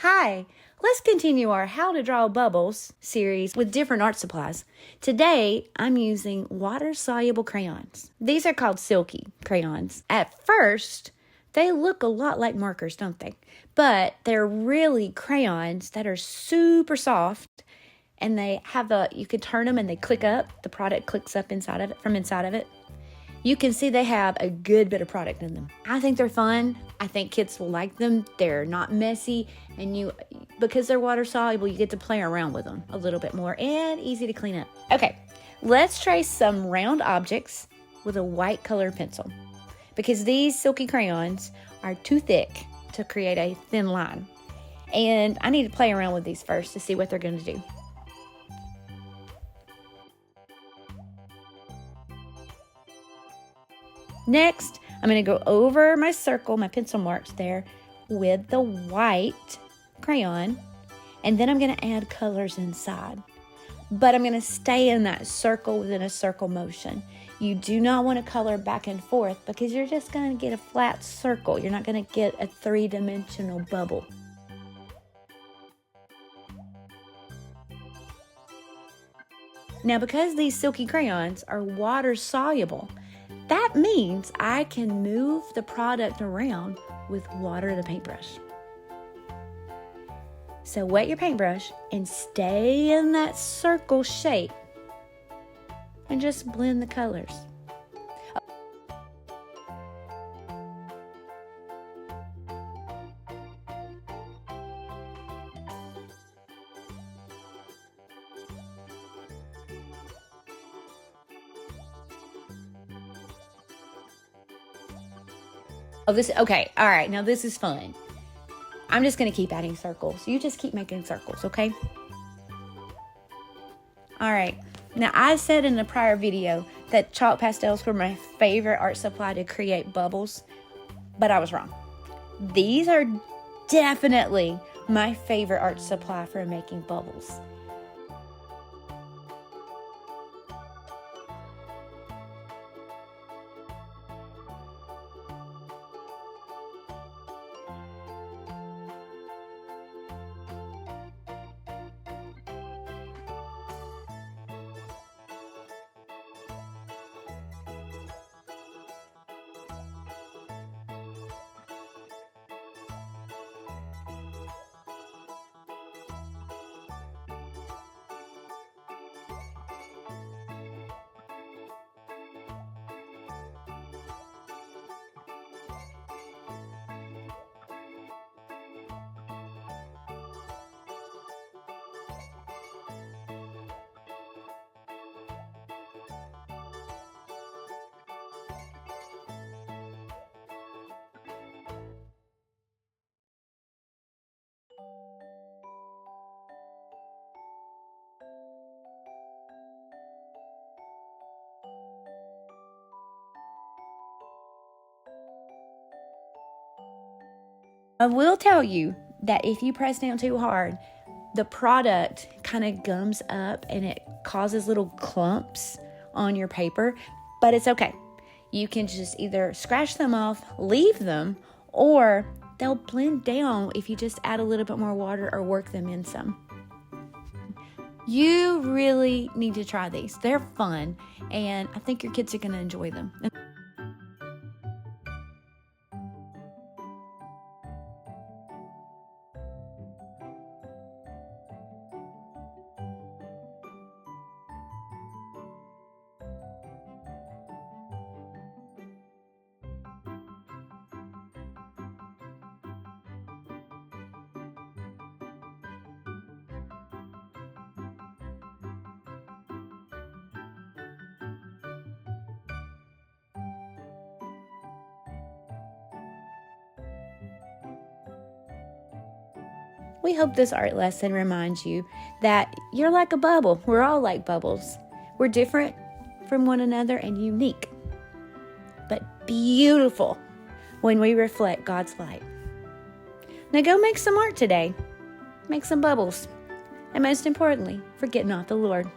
Hi, let's continue our How to Draw Bubbles series with different art supplies. Today, I'm using water-soluble crayons. These are called silky crayons. At first, they look a lot like markers, don't they? But they're really crayons that are super soft, and they have you can turn them and they click up. The product clicks up inside of it, from inside of it. You can see they have a good bit of product in them. I think they're fun. I think kids will like them. They're not messy, and because they're water soluble, you get to play around with them a little bit more and easy to clean up. Okay, let's trace some round objects with a white colored pencil because these silky crayons are too thick to create a thin line. And I need to play around with these first to see what they're going to do. Next, I'm going to go over my circle, my pencil marks there, with the white crayon, and then I'm going to add colors inside. But I'm going to stay in that circle within a circle motion. You do not want to color back and forth because you're just going to get a flat circle. You're not going to get a three-dimensional bubble. Now, because these silky crayons are water soluble, that means I can move the product around with water the paintbrush. So wet your paintbrush and stay in that circle shape and just blend the colors. Okay, all right, now this is fun. I'm just gonna keep adding circles. You just keep making circles, okay? All right, now I said in a prior video that chalk pastels were my favorite art supply to create bubbles, but I was wrong. These are definitely my favorite art supply for making bubbles. I will tell you that if you press down too hard, the product kind of gums up and it causes little clumps on your paper, but it's okay. You can just either scratch them off, leave them, or they'll blend down if you just add a little bit more water or work them in some. You really need to try these. They're fun, and I think your kids are going to enjoy them. We hope this art lesson reminds you that you're like a bubble. We're all like bubbles. We're different from one another and unique, but beautiful when we reflect God's light. Now go make some art today. Make some bubbles. And most importantly, forget not the Lord.